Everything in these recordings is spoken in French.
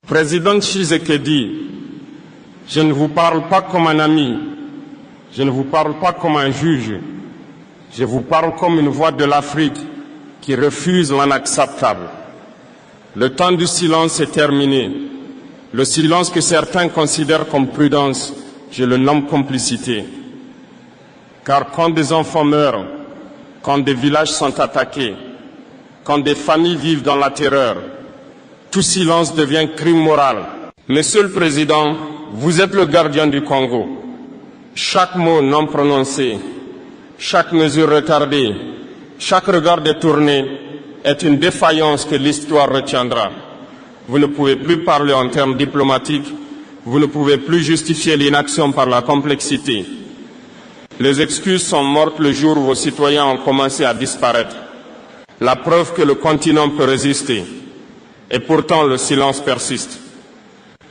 Président Tshisekedi, je ne vous parle pas comme un ami, je ne vous parle pas comme un juge, je vous parle comme une voix de l'Afrique qui refuse l'inacceptable. Le temps du silence est terminé. Le silence que certains considèrent comme prudence, je le nomme complicité. Car quand des enfants meurent, quand des villages sont attaqués, quand des familles vivent dans la terreur, tout silence devient crime moral. Monsieur le Président, vous êtes le gardien du Congo. Chaque mot non prononcé, chaque mesure retardée, chaque regard détourné est une défaillance que l'histoire retiendra. Vous ne pouvez plus parler en termes diplomatiques, vous ne pouvez plus justifier l'inaction par la complexité. Les excuses sont mortes le jour où vos citoyens ont commencé à disparaître. La preuve que le continent peut résister. Et pourtant, le silence persiste.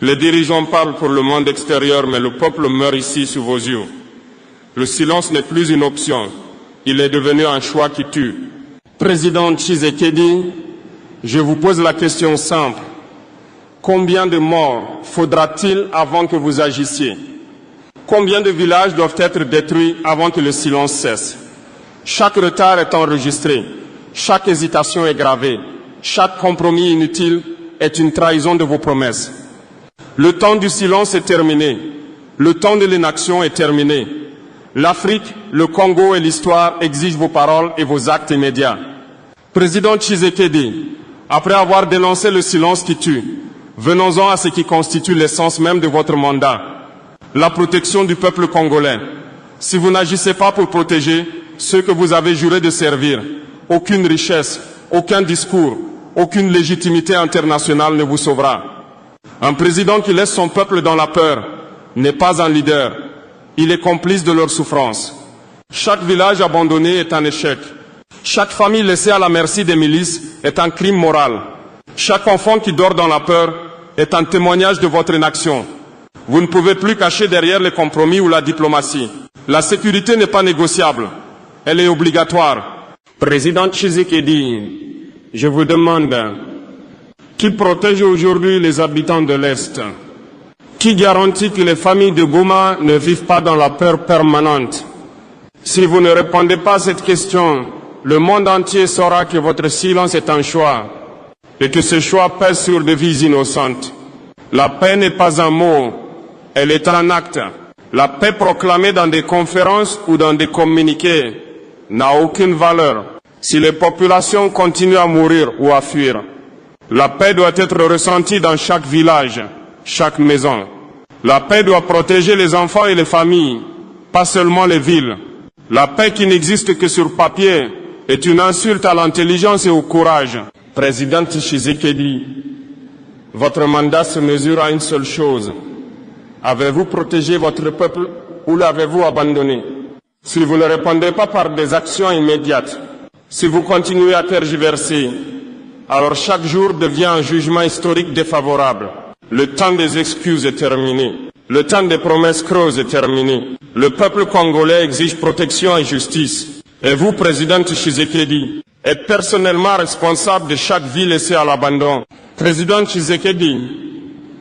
Les dirigeants parlent pour le monde extérieur, mais le peuple meurt ici sous vos yeux. Le silence n'est plus une option. Il est devenu un choix qui tue. Président Tshisekedi, je vous pose la question simple. Combien de morts faudra-t-il avant que vous agissiez? Combien de villages doivent être détruits avant que le silence cesse? Chaque retard est enregistré. Chaque hésitation est gravée. Chaque compromis inutile est une trahison de vos promesses. Le temps du silence est terminé. Le temps de l'inaction est terminé. L'Afrique, le Congo et l'histoire exigent vos paroles et vos actes immédiats. Président Tshisekedi, après avoir dénoncé le silence qui tue, venons-en à ce qui constitue l'essence même de votre mandat, la protection du peuple congolais. Si vous n'agissez pas pour protéger ceux que vous avez juré de servir, aucune richesse, aucun discours, aucune légitimité internationale ne vous sauvera. Un président qui laisse son peuple dans la peur n'est pas un leader. Il est complice de leur souffrance. Chaque village abandonné est un échec. Chaque famille laissée à la merci des milices est un crime moral. Chaque enfant qui dort dans la peur est un témoignage de votre inaction. Vous ne pouvez plus cacher derrière les compromis ou la diplomatie. La sécurité n'est pas négociable. Elle est obligatoire. Président Tshisekedi, je vous demande, qui protège aujourd'hui les habitants de l'Est? Qui garantit que les familles de Goma ne vivent pas dans la peur permanente? Si vous ne répondez pas à cette question, le monde entier saura que votre silence est un choix et que ce choix pèse sur des vies innocentes. La paix n'est pas un mot, elle est un acte. La paix proclamée dans des conférences ou dans des communiqués n'a aucune valeur si les populations continuent à mourir ou à fuir. La paix doit être ressentie dans chaque village, chaque maison. La paix doit protéger les enfants et les familles, pas seulement les villes. La paix qui n'existe que sur papier est une insulte à l'intelligence et au courage. Président Tshisekedi, votre mandat se mesure à une seule chose. Avez-vous protégé votre peuple ou l'avez-vous abandonné? Si vous ne répondez pas par des actions immédiates, si vous continuez à tergiverser, alors chaque jour devient un jugement historique défavorable. Le temps des excuses est terminé. Le temps des promesses creuses est terminé. Le peuple congolais exige protection et justice. Et vous, Président Tshisekedi, êtes personnellement responsable de chaque vie laissée à l'abandon. Président Tshisekedi,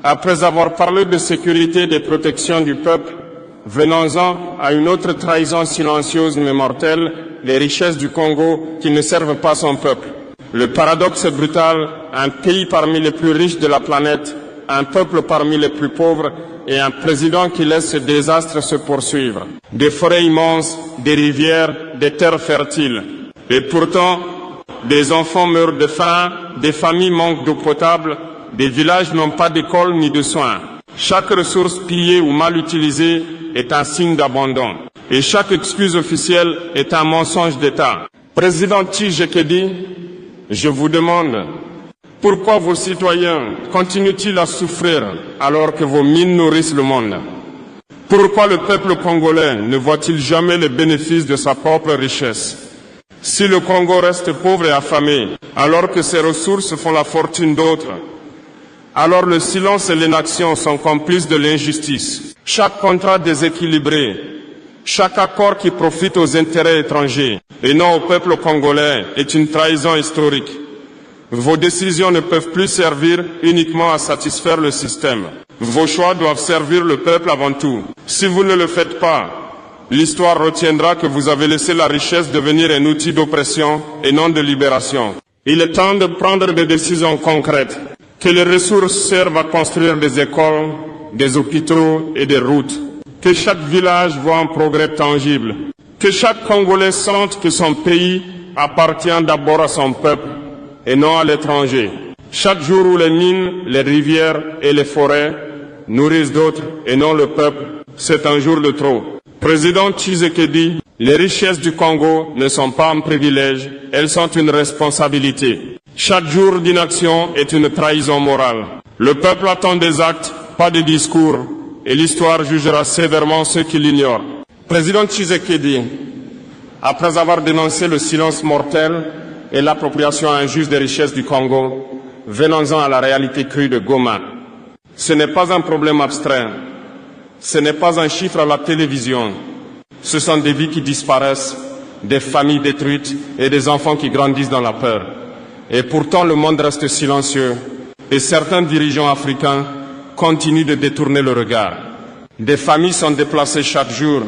après avoir parlé de sécurité et de protection du peuple, venons-en à une autre trahison silencieuse mais mortelle, les richesses du Congo qui ne servent pas son peuple. Le paradoxe est brutal, un pays parmi les plus riches de la planète, un peuple parmi les plus pauvres et un président qui laisse ce désastre se poursuivre. Des forêts immenses, des rivières, des terres fertiles. Et pourtant, des enfants meurent de faim, des familles manquent d'eau potable, des villages n'ont pas d'école ni de soins. Chaque ressource pillée ou mal utilisée est un signe d'abandon. Et chaque excuse officielle est un mensonge d'État. Président Tshisekedi, je vous demande, pourquoi vos citoyens continuent-ils à souffrir alors que vos mines nourrissent le monde? Pourquoi le peuple congolais ne voit-il jamais les bénéfices de sa propre richesse? Si le Congo reste pauvre et affamé, alors que ses ressources font la fortune d'autres, alors le silence et l'inaction sont complices de l'injustice. Chaque contrat déséquilibré, chaque accord qui profite aux intérêts étrangers et non au peuple congolais est une trahison historique. Vos décisions ne peuvent plus servir uniquement à satisfaire le système. Vos choix doivent servir le peuple avant tout. Si vous ne le faites pas, l'histoire retiendra que vous avez laissé la richesse devenir un outil d'oppression et non de libération. Il est temps de prendre des décisions concrètes. Que les ressources servent à construire des écoles, des hôpitaux et des routes. Que chaque village voit un progrès tangible. Que chaque Congolais sente que son pays appartient d'abord à son peuple et non à l'étranger. Chaque jour où les mines, les rivières et les forêts nourrissent d'autres et non le peuple, c'est un jour de trop. Président Tshisekedi, les richesses du Congo ne sont pas un privilège, elles sont une responsabilité. Chaque jour d'inaction est une trahison morale. Le peuple attend des actes, pas des discours, et l'histoire jugera sévèrement ceux qui l'ignorent. Président Tshisekedi, après avoir dénoncé le silence mortel et l'appropriation injuste des richesses du Congo, venons-en à la réalité crue de Goma. Ce n'est pas un problème abstrait, ce n'est pas un chiffre à la télévision. Ce sont des vies qui disparaissent, des familles détruites et des enfants qui grandissent dans la peur. Et pourtant le monde reste silencieux et certains dirigeants africains continuent de détourner le regard. Des familles sont déplacées chaque jour,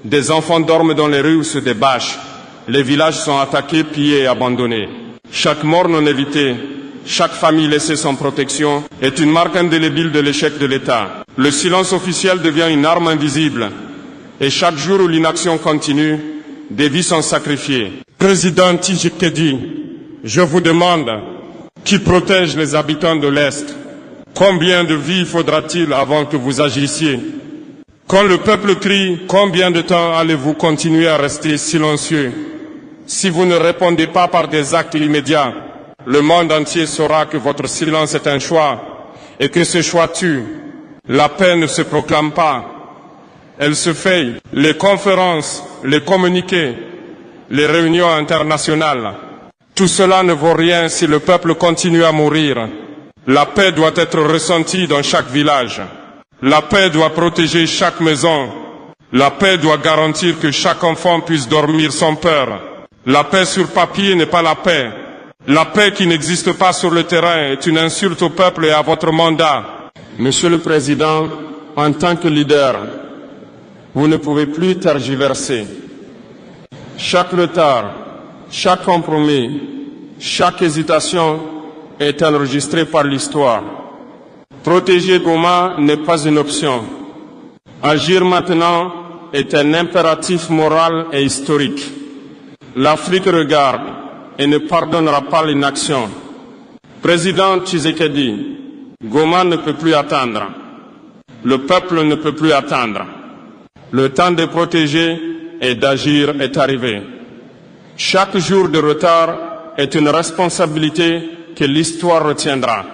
des enfants dorment dans les rues ou se débâchent, les villages sont attaqués, pillés et abandonnés. Chaque mort non évitée, chaque famille laissée sans protection est une marque indélébile de l'échec de l'État. Le silence officiel devient une arme invisible et chaque jour où l'inaction continue, des vies sont sacrifiées. Président Tshisekedi, je vous demande, qui protège les habitants de l'Est? Combien de vies faudra-t-il avant que vous agissiez? Quand le peuple crie, combien de temps allez-vous continuer à rester silencieux? Si vous ne répondez pas par des actes immédiats, le monde entier saura que votre silence est un choix et que ce choix tue. La paix ne se proclame pas, elle se fait. Les conférences, les communiqués, les réunions internationales, tout cela ne vaut rien si le peuple continue à mourir. La paix doit être ressentie dans chaque village. La paix doit protéger chaque maison. La paix doit garantir que chaque enfant puisse dormir sans peur. La paix sur papier n'est pas la paix. La paix qui n'existe pas sur le terrain est une insulte au peuple et à votre mandat. Monsieur le Président, en tant que leader, vous ne pouvez plus tergiverser. Chaque retard, chaque compromis, chaque hésitation est enregistré par l'histoire. Protéger Goma n'est pas une option. Agir maintenant est un impératif moral et historique. L'Afrique regarde et ne pardonnera pas l'inaction. Président Tshisekedi, Goma ne peut plus attendre. Le peuple ne peut plus attendre. Le temps de protéger et d'agir est arrivé. Chaque jour de retard est une responsabilité que l'histoire retiendra.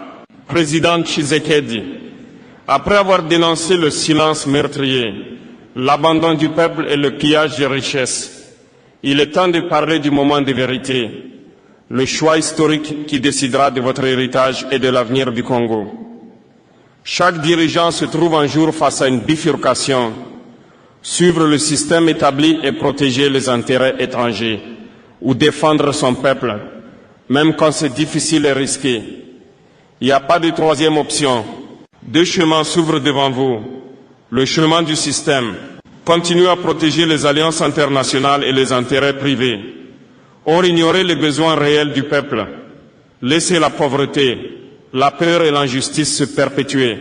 Président Tshisekedi, après avoir dénoncé le silence meurtrier, l'abandon du peuple et le pillage des richesses, il est temps de parler du moment de vérité, le choix historique qui décidera de votre héritage et de l'avenir du Congo. Chaque dirigeant se trouve un jour face à une bifurcation, suivre le système établi et protéger les intérêts étrangers, ou défendre son peuple, même quand c'est difficile et risqué. Il n'y a pas de troisième option. Deux chemins s'ouvrent devant vous. Le chemin du système. Continuez à protéger les alliances internationales et les intérêts privés. Or, ignorer les besoins réels du peuple. Laissez la pauvreté, la peur et l'injustice se perpétuer.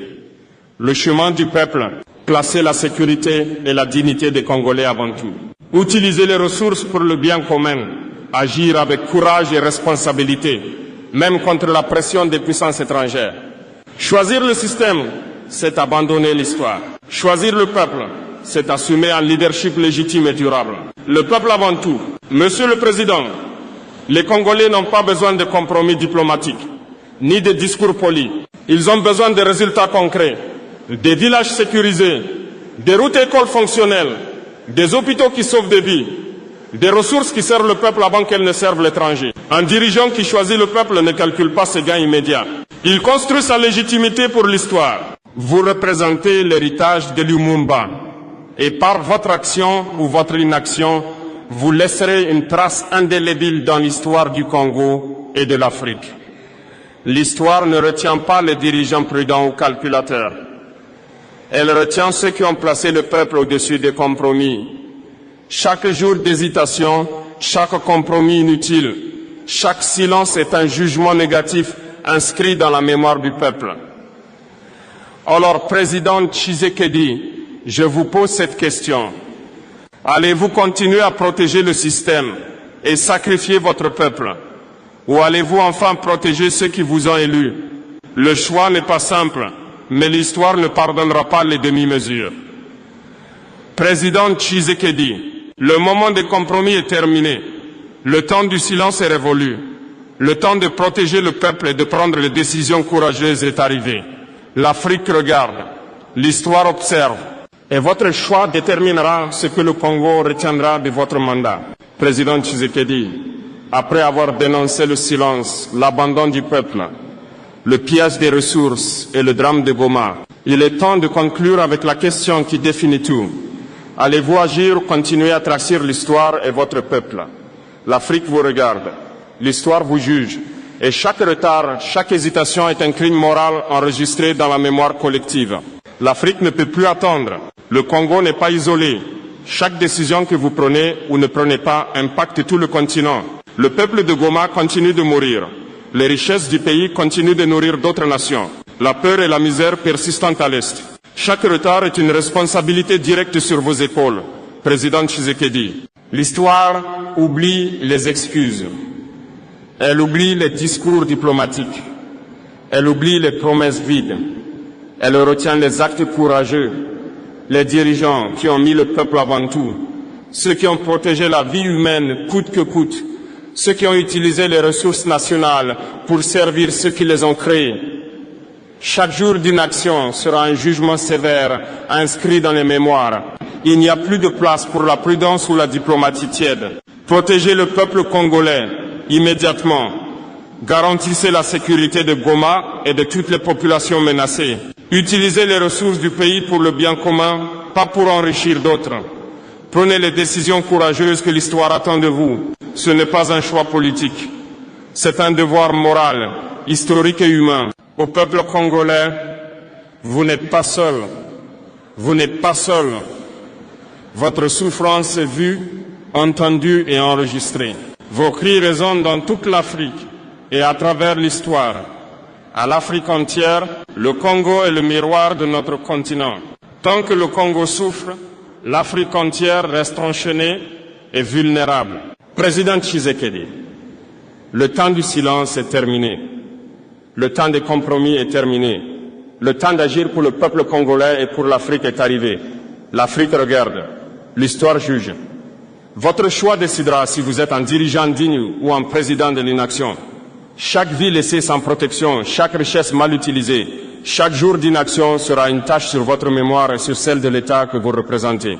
Le chemin du peuple. Placer la sécurité et la dignité des Congolais avant tout. Utiliser les ressources pour le bien commun. Agir avec courage et responsabilité, même contre la pression des puissances étrangères. Choisir le système, c'est abandonner l'histoire. Choisir le peuple, c'est assumer un leadership légitime et durable. Le peuple avant tout. Monsieur le Président, les Congolais n'ont pas besoin de compromis diplomatiques, ni de discours polis. Ils ont besoin de résultats concrets, des villages sécurisés, des routes écoles fonctionnelles, des hôpitaux qui sauvent des vies, des ressources qui servent le peuple avant qu'elles ne servent l'étranger. Un dirigeant qui choisit le peuple ne calcule pas ses gains immédiats. Il construit sa légitimité pour l'histoire. Vous représentez l'héritage de Lumumba. Et par votre action ou votre inaction, vous laisserez une trace indélébile dans l'histoire du Congo et de l'Afrique. L'histoire ne retient pas les dirigeants prudents ou calculateurs. Elle retient ceux qui ont placé le peuple au-dessus des compromis. Chaque jour d'hésitation, chaque compromis inutile, chaque silence est un jugement négatif inscrit dans la mémoire du peuple. Alors, Président Tshisekedi, je vous pose cette question. Allez-vous continuer à protéger le système et sacrifier votre peuple? Ou allez-vous enfin protéger ceux qui vous ont élus? Le choix n'est pas simple, mais l'histoire ne pardonnera pas les demi-mesures. Président Tshisekedi, le moment des compromis est terminé. Le temps du silence est révolu. Le temps de protéger le peuple et de prendre les décisions courageuses est arrivé. L'Afrique regarde, l'histoire observe, et votre choix déterminera ce que le Congo retiendra de votre mandat. Président Tshisekedi, après avoir dénoncé le silence, l'abandon du peuple, le pillage des ressources et le drame de Goma, il est temps de conclure avec la question qui définit tout. Allez-vous agir ou continuer à trahir l'histoire et votre peuple? L'Afrique vous regarde, l'histoire vous juge, et chaque retard, chaque hésitation est un crime moral enregistré dans la mémoire collective. L'Afrique ne peut plus attendre. Le Congo n'est pas isolé. Chaque décision que vous prenez ou ne prenez pas impacte tout le continent. Le peuple de Goma continue de mourir. Les richesses du pays continuent de nourrir d'autres nations. La peur et la misère persistent à l'Est. Chaque retard est une responsabilité directe sur vos épaules. Président Tshisekedi, l'histoire oublie les excuses. Elle oublie les discours diplomatiques. Elle oublie les promesses vides. Elle retient les actes courageux, les dirigeants qui ont mis le peuple avant tout, ceux qui ont protégé la vie humaine coûte que coûte, ceux qui ont utilisé les ressources nationales pour servir ceux qui les ont créées. Chaque jour d'inaction sera un jugement sévère inscrit dans les mémoires. Il n'y a plus de place pour la prudence ou la diplomatie tiède. Protégez le peuple congolais immédiatement. Garantissez la sécurité de Goma et de toutes les populations menacées. Utilisez les ressources du pays pour le bien commun, pas pour enrichir d'autres. Prenez les décisions courageuses que l'histoire attend de vous. Ce n'est pas un choix politique. C'est un devoir moral, historique et humain. Au peuple congolais, vous n'êtes pas seul. Vous n'êtes pas seul. Votre souffrance est vue, entendue et enregistrée. Vos cris résonnent dans toute l'Afrique et à travers l'histoire. À l'Afrique entière, le Congo est le miroir de notre continent. Tant que le Congo souffre, l'Afrique entière reste enchaînée et vulnérable. Président Tshisekedi, le temps du silence est terminé. Le temps des compromis est terminé. Le temps d'agir pour le peuple congolais et pour l'Afrique est arrivé. L'Afrique regarde. L'histoire juge. Votre choix décidera si vous êtes un dirigeant digne ou un président de l'inaction. Chaque vie laissée sans protection, chaque richesse mal utilisée, chaque jour d'inaction sera une tache sur votre mémoire et sur celle de l'État que vous représentez.